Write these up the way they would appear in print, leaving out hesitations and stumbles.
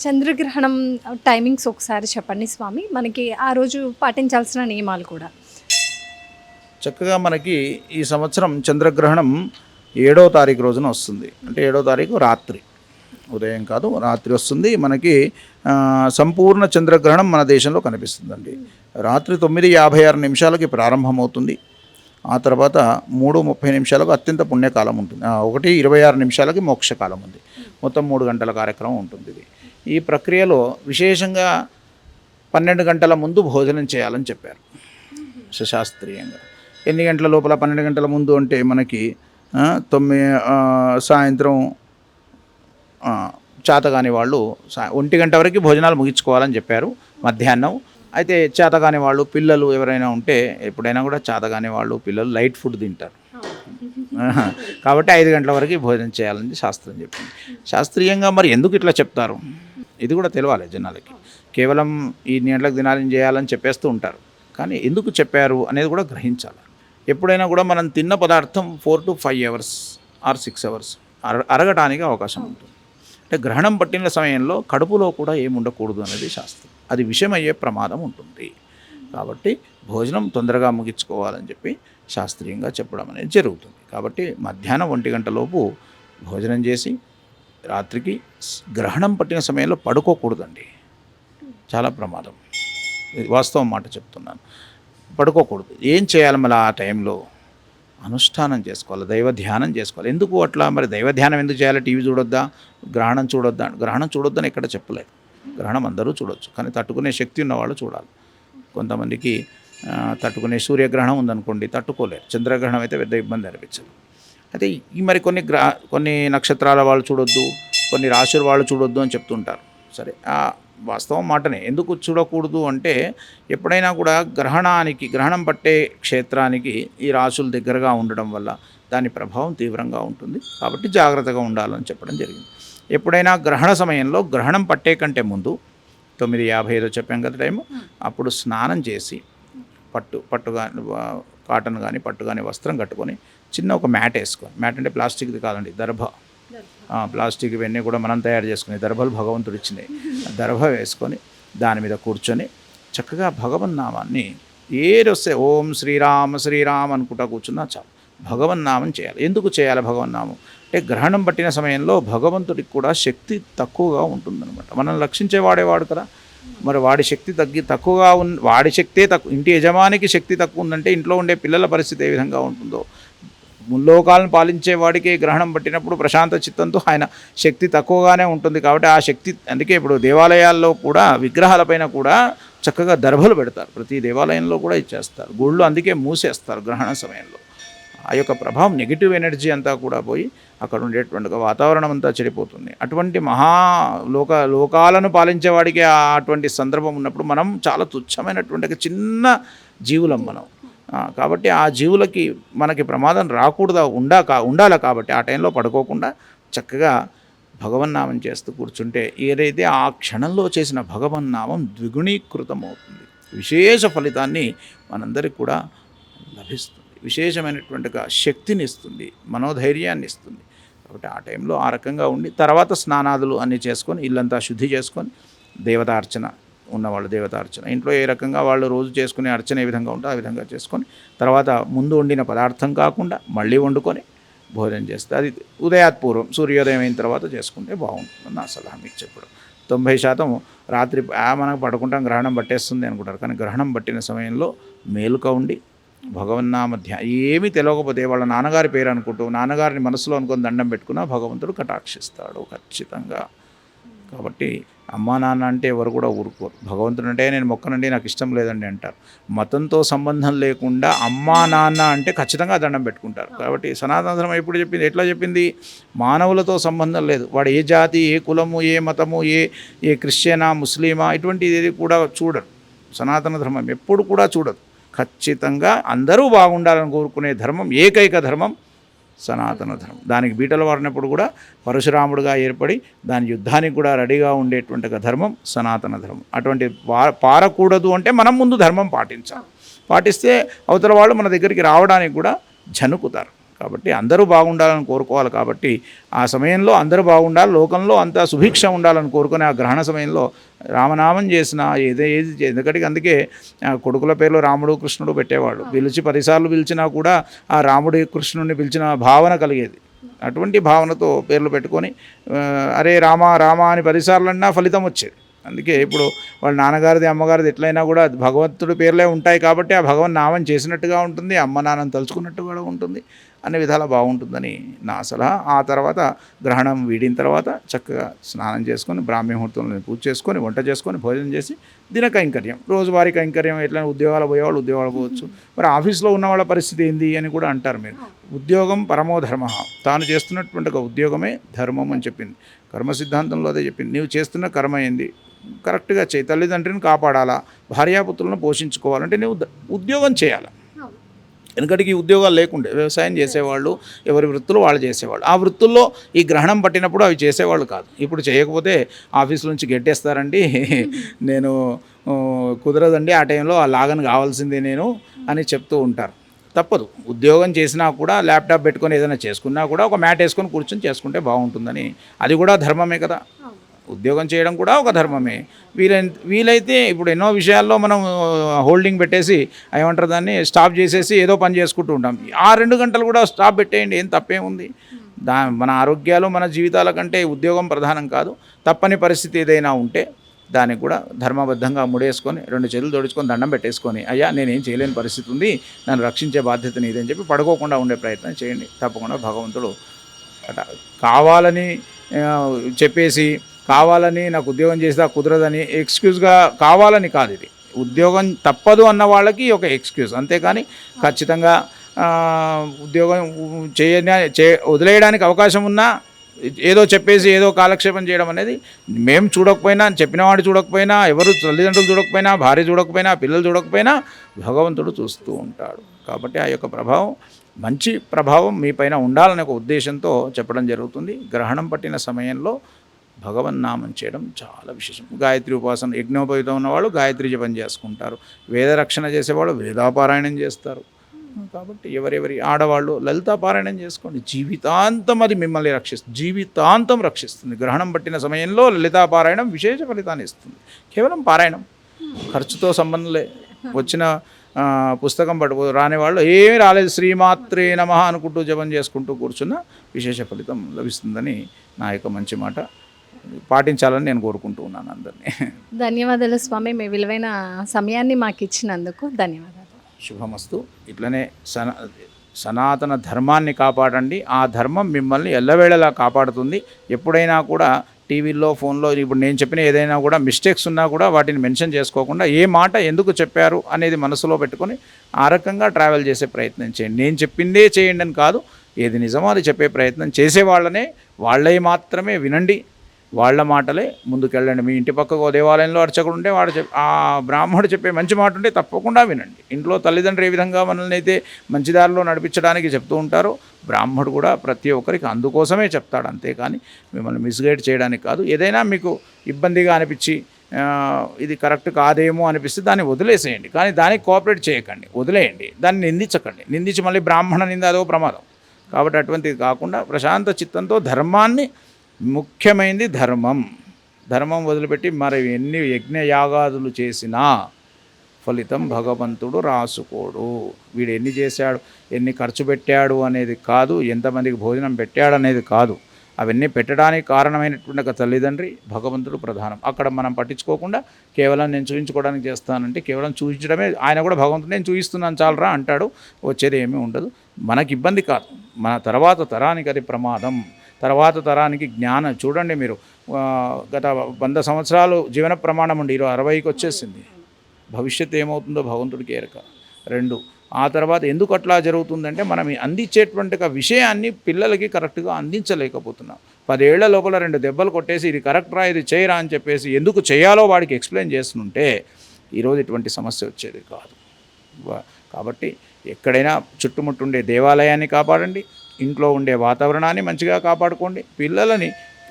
చంద్రగ్రహణం టైమింగ్స్ ఒకసారి చెప్పండి స్వామి. మనకి ఆ రోజు పాటించాల్సిన నియమాలు కూడా. చక్కగా మనకి ఈ సంవత్సరం చంద్రగ్రహణం 7వ తారీఖు రోజున వస్తుంది. అంటే 7వ తారీఖు రాత్రి, ఉదయం కాదు రాత్రి వస్తుంది మనకి. సంపూర్ణ చంద్రగ్రహణం మన దేశంలో కనిపిస్తుందండి. రాత్రి 9:56 నిమిషాలకి ప్రారంభమవుతుంది. ఆ తర్వాత 3:30 నిమిషాలకు అత్యంత పుణ్యకాలం ఉంటుంది. 1:26 నిమిషాలకి మోక్షకాలం ఉంది. మొత్తం 3 గంటల కార్యక్రమం ఉంటుంది ఇది. ఈ ప్రక్రియలో విశేషంగా 12 గంటల ముందు భోజనం చేయాలని చెప్పారు శాస్త్రీయంగా. ఎన్ని గంటల లోపల? 12 గంటల ముందు అంటే మనకి సాయంత్రం చేతగాని వాళ్ళు 1 గంట వరకు భోజనాలు ముగించుకోవాలని చెప్పారు మధ్యాహ్నం. అయితే చేతగాని వాళ్ళు, పిల్లలు ఎవరైనా ఉంటే ఎప్పుడైనా కూడా చేతగాని వాళ్ళు, పిల్లలు లైట్ ఫుడ్ తింటారు కాబట్టి 5 గంటల వరకు భోజనం చేయాలని శాస్త్రం చెప్పింది. శాస్త్రీయంగా మరి ఎందుకు ఇట్లా చెప్తారు ఇది కూడా తెలియాలి జనాలకి. కేవలం ఈ గంటలకు తినాలని చేయాలని చెప్పేస్తూ ఉంటారు, కానీ ఎందుకు చెప్పారు అనేది కూడా గ్రహించాలి. ఎప్పుడైనా కూడా మనం తిన్న పదార్థం 4 to 5 అవర్స్ ఆర్ 6 అవర్స్ అరగటానికి అవకాశం ఉంటుంది. అంటే గ్రహణం పట్టిన సమయంలో కడుపులో కూడా ఏమి ఉండకూడదు అనేది శాస్త్రం. అది విషమయ్యే ప్రమాదం ఉంటుంది. కాబట్టి భోజనం తొందరగా ముగించుకోవాలని చెప్పి శాస్త్రీయంగా చెప్పడం అనేది జరుగుతుంది. కాబట్టి మధ్యాహ్నం 1 గంటలోపు భోజనం చేసి రాత్రికి గ్రహణం పట్టిన సమయంలో పడుకోకూడదండి. చాలా ప్రమాదం. వాస్తవం మాట చెప్తున్నాను. పడుకోకూడదు. ఏం చేయాలి మళ్ళీ ఆ టైంలో? అనుష్ఠానం చేసుకోవాలి, దైవ ధ్యానం చేసుకోవాలి. ఎందుకు అట్లా? మరి దైవ ధ్యానం ఎందుకు చేయాలి? టీవీ చూడొద్దా? గ్రహణం చూడొద్దా? గ్రహణం చూడొద్దని ఎక్కడ చెప్పలేదు. గ్రహణం అందరూ చూడొచ్చు, కానీ తట్టుకునే శక్తి ఉన్నవాళ్ళు చూడాలి. కొంతమందికి తట్టుకునే సూర్యగ్రహణం ఉందనుకోండి, తట్టుకోలేరు. చంద్రగ్రహణం అయితే పెద్ద ఇబ్బంది అనిపించదు. అయితే ఈ మరి కొన్ని నక్షత్రాల వాళ్ళు చూడొద్దు, కొన్ని రాశుల వాళ్ళు చూడొద్దు అని చెప్తుంటారు. సరే, వాస్తవం మాటనే. ఎందుకు చూడకూడదు అంటే ఎప్పుడైనా కూడా గ్రహణం పట్టే క్షేత్రానికి ఈ రాశులు దగ్గరగా ఉండడం వల్ల దాని ప్రభావం తీవ్రంగా ఉంటుంది. కాబట్టి జాగ్రత్తగా ఉండాలని చెప్పడం జరిగింది. ఎప్పుడైనా గ్రహణ సమయంలో గ్రహణం పట్టే కంటే ముందు 9:55 చెప్పాం కదా టైము, అప్పుడు స్నానం చేసి పట్టు కానీ, కాటన్ కానీ, పట్టు కానీ వస్త్రం కట్టుకొని చిన్న ఒక మ్యాట్ వేసుకొని, మ్యాట్ అంటే ప్లాస్టిక్ది కాదండి, దర్భ. ప్లాస్టిక్ ఇవన్నీ కూడా మనం తయారు చేసుకునే దర్భలు భగవంతుడు ఇచ్చినాయి. దర్భ వేసుకొని దాని మీద కూర్చొని చక్కగా భగవన్నామాన్ని ఏదొస్తే ఓం శ్రీరామ శ్రీరామ్ అనుకుంటా కూర్చున్నా చాలు. భగవన్నామం చేయాలి. ఎందుకు చేయాలి భగవన్నామం అంటే గ్రహణం పట్టిన సమయంలో భగవంతుడికి కూడా శక్తి తక్కువగా ఉంటుందన్నమాట. మనం రక్షించేవాడేవాడు కదా, మరి వాడి శక్తి తక్కువగా వాడి శక్తే తక్కువ. ఇంటి యజమానికి శక్తి తక్కువ ఉందంటే ఇంట్లో ఉండే పిల్లల పరిస్థితి ఏ విధంగా ఉంటుందో. ముల్లోకాలను పాలించే వాడికి గ్రహణం పట్టినప్పుడు ప్రశాంత చిత్తంతో ఆయన శక్తి తక్కువగానే ఉంటుంది. కాబట్టి ఆ శక్తి, అందుకే ఇప్పుడు దేవాలయాల్లో కూడా విగ్రహాలపైన కూడా చక్కగా దర్భలు పెడతారు. ప్రతి దేవాలయంలో కూడా ఇచ్చేస్తారు. గుళ్ళు అందుకే మూసేస్తారు గ్రహణ సమయంలో. ఆ యొక్క ప్రభావం, నెగిటివ్ ఎనర్జీ అంతా కూడా పోయి అక్కడ ఉండేటువంటి వాతావరణం అంతా చెడిపోతుంది. అటువంటి లోకాలను పాలించేవాడికి అటువంటి సందర్భం ఉన్నప్పుడు మనం చాలా తుచ్చమైనటువంటి చిన్న జీవులం మనం. కాబట్టి ఆ జీవులకి మనకి ప్రమాదం రాకూడదా ఉండాలి. కాబట్టి ఆ టైంలో పడుకోకుండా చక్కగా భగవన్నామం చేస్తూ కూర్చుంటే ఏదైతే ఆ క్షణంలో చేసిన భగవన్నామం ద్విగుణీకృతం అవుతుంది. విశేష ఫలితాన్ని మనందరికీ కూడా లభిస్తుంది. విశేషమైనటువంటిగా శక్తిని ఇస్తుంది, మనోధైర్యాన్ని ఇస్తుంది. కాబట్టి ఆ టైంలో ఆ రకంగా ఉండి తర్వాత స్నానాదులు అన్నీ చేసుకొని ఇల్లంతా శుద్ధి చేసుకొని దేవతార్చన ఉన్నవాళ్ళు దేవతార్చన ఇంట్లో ఏ రకంగా వాళ్ళు రోజు చేసుకునే అర్చన ఏ విధంగా ఉంటుందో ఆ విధంగా చేసుకొని తర్వాత ముందు వండిన పదార్థం కాకుండా మళ్ళీ వండుకొని భోజనం చేస్తే అది ఉదయాత్పూర్వం సూర్యోదయం అయిన తర్వాత చేసుకుంటే బాగుంటుంది నా సలహా మీకు చెప్పడం. 90% రాత్రి మనకు పడుకుంటాం గ్రహణం పట్టేస్తుంది అనుకుంటారు, కానీ గ్రహణం పట్టిన సమయంలో మేలుక ఉండి భగవన్నామ ఏమీ తెలియకపోతే వాళ్ళ నాన్నగారి పేరు అనుకుంటూ నాన్నగారిని మనసులో అనుకొని దండం పెట్టుకున్నా భగవంతుడు కటాక్షిస్తాడు ఖచ్చితంగా. కాబట్టి అమ్మా నాన్న అంటే ఎవరు కూడా ఊరుకోరు. భగవంతుడు అంటే నేను మొక్కనండి, నాకు ఇష్టం లేదండి అంటారు. మతంతో సంబంధం లేకుండా అమ్మా నాన్న అంటే ఖచ్చితంగా దండం పెట్టుకుంటారు. కాబట్టి సనాతన ధర్మం ఎప్పుడు చెప్పింది, ఎట్లా చెప్పింది? మానవులతో సంబంధం లేదు. వాడు ఏ జాతి, ఏ కులము, ఏ మతము, ఏ క్రిస్టియనా, ముస్లిమా ఇటువంటిది కూడా చూడరు. సనాతన ధర్మం ఎప్పుడు కూడా చూడదు. ఖచ్చితంగా అందరూ బాగుండాలని కోరుకునే ధర్మం, ఏకైక ధర్మం సనాతన ధర్మం. దానికి బీటలు వాడినప్పుడు కూడా పరశురాముడుగా ఏర్పడి దాని యుద్ధానికి కూడా రెడీగా ఉండేటువంటి ధర్మం సనాతన ధర్మం. అటువంటి పారకూడదు అంటే మనం ముందు ధర్మం పాటించాలి. పాటిస్తే అవతల వాళ్ళు మన దగ్గరికి రావడానికి కూడా జనుకుతారు. కాబట్టి అందరూ బాగుండాలని కోరుకోవాలి. కాబట్టి ఆ సమయంలో అందరూ బాగుండాలి, లోకంలో అంతా సుభిక్ష ఉండాలని కోరుకునే ఆ గ్రహణ సమయంలో రామనామం చేసిన ఎందుకంటే అందుకే కొడుకుల పేర్లు రాముడు కృష్ణుడు పెట్టేవాడు. పిలిచి 10 సార్లు పిలిచినా కూడా ఆ రాముడి కృష్ణుడిని పిలిచిన భావన కలిగేది. అటువంటి భావనతో పేర్లు పెట్టుకొని అరే రామ రామ అని 10 సార్లు అన్నా ఫలితం వచ్చేది. అందుకే ఇప్పుడు వాళ్ళ నాన్నగారిది అమ్మగారిది ఎట్లయినా కూడా భగవంతుడి పేర్లే ఉంటాయి కాబట్టి ఆ భగవన్ నామం చేసినట్టుగా ఉంటుంది, అమ్మ నాన్నని తలుచుకున్నట్టు కూడా ఉంటుంది, అన్ని విధాలా బాగుంటుందని నా సలహా. ఆ తర్వాత గ్రహణం వీడిన తర్వాత చక్కగా స్నానం చేసుకొని బ్రాహ్మీ ముహూర్తంలో పూజ చేసుకొని వంట చేసుకొని భోజనం చేసి దిన కైంకర్యం, రోజువారీ కైంకర్యం, ఎట్లా ఉద్యోగాలు పోయేవాళ్ళు ఉద్యోగాలు పోవచ్చు. మరి ఆఫీస్లో ఉన్న వాళ్ళ పరిస్థితి ఏంది అని కూడా అంటారు మీరు. ఉద్యోగం పరమో ధర్మ, తాను చేస్తున్నటువంటి ఒక ఉద్యోగమే ధర్మం అని చెప్పింది కర్మ సిద్ధాంతంలో. అదే చెప్పింది, నీవు చేస్తున్న కర్మ ఏంది కరెక్ట్గా చేయి. తల్లిదండ్రిని కాపాడాలా, భార్యాపుత్రులను పోషించుకోవాలంటే నువ్వు ఉద్యోగం చేయాలి. ఎందుకంటే ఈ ఉద్యోగాలు లేకుండే వ్యవసాయం చేసేవాళ్ళు, ఎవరి వృత్తులు వాళ్ళు చేసేవాళ్ళు. ఆ వృత్తుల్లో ఈ గ్రహణం పట్టినప్పుడు అవి చేసేవాళ్ళు కాదు. ఇప్పుడు చేయకపోతే ఆఫీస్ నుంచి గెట్టేస్తారండి, నేను కుదరదండి ఆ టైంలో ఆ లాగన్ కావాల్సిందే నేను అని చెప్తూ ఉంటారు. తప్పదు, ఉద్యోగం చేసినా కూడా ల్యాప్టాప్ పెట్టుకొని ఏదైనా చేసుకున్నా కూడా ఒక మ్యాట్ వేసుకొని కూర్చొని చేసుకుంటే బాగుంటుందని. అది కూడా ధర్మమే కదా, ఉద్యోగం చేయడం కూడా ఒక ధర్మమే. వీలైతే ఇప్పుడు ఎన్నో విషయాల్లో మనం హోల్డింగ్ పెట్టేసి ఏమంటారు దాన్ని స్టాప్ చేసేసి ఏదో పని చేసుకుంటూ ఉంటాం. ఆ 2 గంటలు కూడా స్టాప్ పెట్టేయండి, ఏం తప్పేముంది. మన ఆరోగ్యాలు మన జీవితాల కంటే ఉద్యోగం ప్రధానం కాదు. తప్పని పరిస్థితి ఏదైనా ఉంటే దానికి కూడా ధర్మబద్ధంగా ముడేసుకొని 2 చేతులు జోడించుకొని దండం పెట్టేసుకొని అయ్యా నేనేం చేయలేని పరిస్థితి ఉంది, నన్ను రక్షించే బాధ్యత నీదని చెప్పి పడుకోకుండా ఉండే ప్రయత్నం చేయండి. తప్పకుండా భగవంతుడు కావాలని చెప్పేసి కావాలని నాకు ఉద్యోగం చేసినా కుదరదని ఎక్స్క్యూజ్గా కావాలని కాదు. ఇది ఉద్యోగం తప్పదు అన్న వాళ్ళకి ఒక ఎక్స్క్యూజ్, అంతేకాని ఖచ్చితంగా ఉద్యోగం వదిలేయడానికి అవకాశం ఉన్నా ఏదో చెప్పేసి ఏదో కాలక్షేపం చేయడం అనేది మేము చూడకపోయినా, చెప్పినవాడు చూడకపోయినా, ఎవరు తల్లిదండ్రులు చూడకపోయినా, భార్య చూడకపోయినా, పిల్లలు చూడకపోయినా భగవంతుడు చూస్తూ ఉంటాడు. కాబట్టి ఆ యొక్క ప్రభావం మంచి ప్రభావం మీ పైన ఉండాలనే ఒక ఉద్దేశంతో చెప్పడం జరుగుతుంది. గ్రహణం పట్టిన సమయంలో భగవన్నామం చేయడం చాలా విశేషం. గాయత్రి ఉపాసన, యజ్ఞోపవీతం ఉన్నవాళ్ళు గాయత్రి జపం చేసుకుంటారు, వేదరక్షణ చేసేవాళ్ళు వేదాపారాయణం చేస్తారు. కాబట్టి ఎవరెవరి ఆడవాళ్ళు లలితాపారాయణం చేసుకోండి, జీవితాంతం అది మిమ్మల్ని రక్షిస్తుంది, జీవితాంతం రక్షిస్తుంది. గ్రహణం పట్టిన సమయంలో లలితాపారాయణం విశేష ఫలితాన్ని ఇస్తుంది. కేవలం పారాయణం, ఖర్చుతో సంబంధం లే. వచ్చిన పుస్తకం పట్టుకో రానివాళ్ళు ఏమీ రాలేదు, శ్రీమాత్రే నమః అనుకుంటూ జపం చేసుకుంటూ కూర్చున్న విశేష ఫలితం లభిస్తుందని నా యొక్క మంచి మాట. పాటించాలని నేను కోరుకుంటూ ఉన్నాను అందరినీ. ధన్యవాదాలు స్వామి, మీ విలువైన సమయాన్ని మాకు ఇచ్చినందుకు ధన్యవాదాలు. శుభమస్తు. ఇట్లనే సనాతన ధర్మాన్ని కాపాడండి. ఆ ధర్మం మిమ్మల్ని ఎల్లవేళలా కాపాడుతుంది. ఎప్పుడైనా కూడా టీవీల్లో, ఫోన్లో ఇప్పుడు నేను చెప్పిన ఏదైనా కూడా మిస్టేక్స్ ఉన్నా కూడా వాటిని మెన్షన్ చేసుకోకుండా ఏ మాట ఎందుకు చెప్పారు అనేది మనసులో పెట్టుకొని ఆ రకంగా ట్రావెల్ చేసే ప్రయత్నం చేయండి. నేను చెప్పిందే చేయండి అని కాదు, ఏది నిజమో అది చెప్పే ప్రయత్నం చేసేవాళ్ళనే, వాళ్ళే మాత్రమే వినండి, వాళ్ళ మాటలే ముందుకెళ్ళండి. మీ ఇంటి పక్కకు దేవాలయంలో అర్చకుడు ఉంటే వాడు ఆ బ్రాహ్మణుడు చెప్పే మంచి మాట ఉంటే తప్పకుండా వినండి. ఇంట్లో తల్లిదండ్రులు ఏ విధంగా మనల్ని అయితే మంచి దారిలో నడిపించడానికి చెప్తూ ఉంటారో బ్రాహ్మణుడు కూడా ప్రతి ఒక్కరికి అందుకోసమే చెప్తాడు, అంతేకాని మిమ్మల్ని మిస్గైడ్ చేయడానికి కాదు. ఏదైనా మీకు ఇబ్బందిగా అనిపించి ఇది కరెక్ట్ కాదేమో అనిపిస్తే దాన్ని వదిలేసేయండి, కానీ దానికి కోఆపరేట్ చేయకండి, వదిలేయండి. దాన్ని నిందించకండి, నిందించి మళ్ళీ బ్రాహ్మణ నింద అదో ప్రమాదం. కాబట్టి అటువంటిది కాకుండా ప్రశాంత చిత్తంతో ధర్మాన్ని, ముఖ్యమైనది ధర్మం వదిలిపెట్టి మరి ఎన్ని యజ్ఞయాగాదులు చేసినా ఫలితం భగవంతుడు రాసుకోడు. వీడు ఎన్ని చేశాడు, ఎన్ని ఖర్చు పెట్టాడు అనేది కాదు, ఎంతమందికి భోజనం పెట్టాడు అనేది కాదు. అవన్నీ పెట్టడానికి కారణమైనటువంటి ఒక తల్లిదండ్రి భగవంతుడు ప్రధానం. అక్కడ మనం పట్టించుకోకుండా కేవలం నేను చూపించుకోవడానికి చేస్తానంటే కేవలం చూపించడమే. ఆయన కూడా భగవంతుడు నేను చూపిస్తున్నాను చాలరా అంటాడు, వచ్చేది ఏమీ ఉండదు. మనకి ఇబ్బంది కాదు, మన తర్వాత తరానికి అది ప్రమాదం. తర్వాత తరానికి జ్ఞానం చూడండి, మీరు గత 100 సంవత్సరాలు జీవన ప్రమాణం ఉండి 60కి వచ్చేసింది. భవిష్యత్తు ఏమవుతుందో భగవంతుడికి ఎరక. 2 ఆ తర్వాత ఎందుకు అట్లా జరుగుతుందంటే మనం అందించేటువంటి విషయాన్ని పిల్లలకి కరెక్ట్గా అందించలేకపోతున్నాం. 10 ఏళ్ల లోపల 2 దెబ్బలు కొట్టేసి ఇది కరెక్ట్ రా, ఇది చేయరా అని చెప్పేసి ఎందుకు చేయాలో వాడికి ఎక్స్ప్లెయిన్ చేస్తుంటే ఈరోజు ఇటువంటి సమస్య వచ్చేది కాదు. కాబట్టి ఎక్కడైనా చుట్టుముట్టుండే దేవాలయాన్ని కాపాడండి, ఇంట్లో ఉండే వాతావరణాన్ని మంచిగా కాపాడుకోండి. పిల్లలని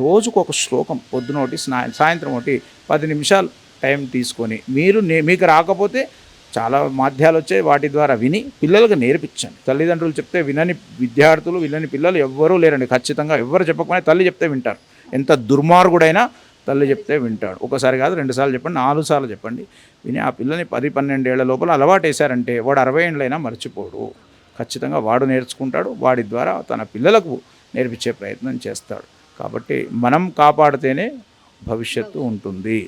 రోజుకు ఒక శ్లోకం, పొద్దున ఒకటి, సాయంత్రం ఒకటి 10 నిమిషాలు టైం తీసుకొని మీకు రాకపోతే చాలా మాధ్యాలు వచ్చాయి, వాటి ద్వారా విని పిల్లలకు నేర్పించండి. తల్లిదండ్రులు చెప్తే వినని విద్యార్థులు, వినని పిల్లలు ఎవ్వరూ లేరండి. ఖచ్చితంగా ఎవ్వరు చెప్పకపోయినా తల్లి చెప్తే వింటారు. ఎంత దుర్మార్గుడైనా తల్లి చెప్తే వింటాడు. ఒకసారి కాదు, 2 సార్లు చెప్పండి, 4 సార్లు చెప్పండి. విని ఆ పిల్లని 10-12 ఏళ్ల లోపల అలవాటు వేశారంటే వాడు 60 ఏళ్ళైనా మర్చిపోడు. ఖచ్చితంగా వాడు నేర్చుకుంటాడు. వాడి ద్వారా తన పిల్లలకు నేర్పించే ప్రయత్నం చేస్తాడు. కాబట్టి మనం కాపాడితేనే భవిష్యత్తు ఉంటుంది.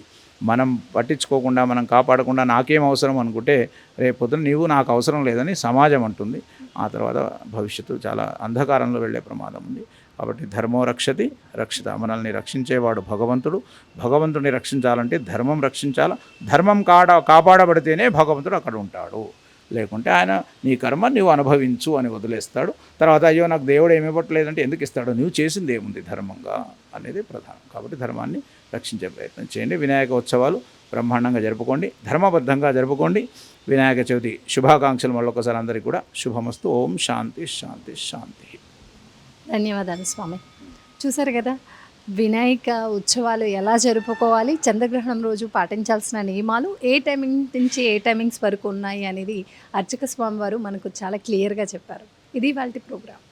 మనం పట్టించుకోకుండా, మనం కాపాడకుండా నాకేం అవసరం అనుకుంటే రేపొద్దున నీవు నాకు అవసరం లేదని సమాజం అంటుంది. ఆ తర్వాత భవిష్యత్తు చాలా అంధకారంలో వెళ్ళే ప్రమాదం ఉంది. కాబట్టి ధర్మో రక్షతి రక్షిత. మనల్ని రక్షించేవాడు భగవంతుడు. భగవంతుడిని రక్షించాలంటే ధర్మం రక్షించాలా. ధర్మం కాపాడబడితేనే భగవంతుడు అక్కడ ఉంటాడు. లేకుంటే ఆయన నీ కర్మ నువ్వు అనుభవించు అని వదిలేస్తాడు. తర్వాత అయ్యో నాకు దేవుడు ఏమి ఇవ్వట్లేదంటే ఎందుకు ఇస్తాడు? నువ్వు చేసింది ఏముంది ధర్మంగా అనేది ప్రధానం. కాబట్టి ధర్మాన్ని రక్షించే ప్రయత్నం చేయండి. వినాయక ఉత్సవాలు బ్రహ్మాండంగా జరుపుకోండి, ధర్మబద్ధంగా జరుపుకోండి. వినాయక చవితి శుభాకాంక్షలు మళ్ళొకసారి అందరికీ కూడా శుభమస్తు. ఓం శాంతి శాంతి శాంతి. ధన్యవాదాలు స్వామి. చూసారు కదా వినాయక ఉత్సవాలు ఎలా జరుపుకోవాలి, చంద్రగ్రహణం రోజు పాటించాల్సిన నియమాలు, ఏ టైమింగ్ నుంచి ఏ టైమింగ్స్ వరకు ఉన్నాయి అనేది అర్చక స్వామి వారు మనకు చాలా క్లియర్గా చెప్పారు. ఇది వాళ్ళ ప్రోగ్రామ్.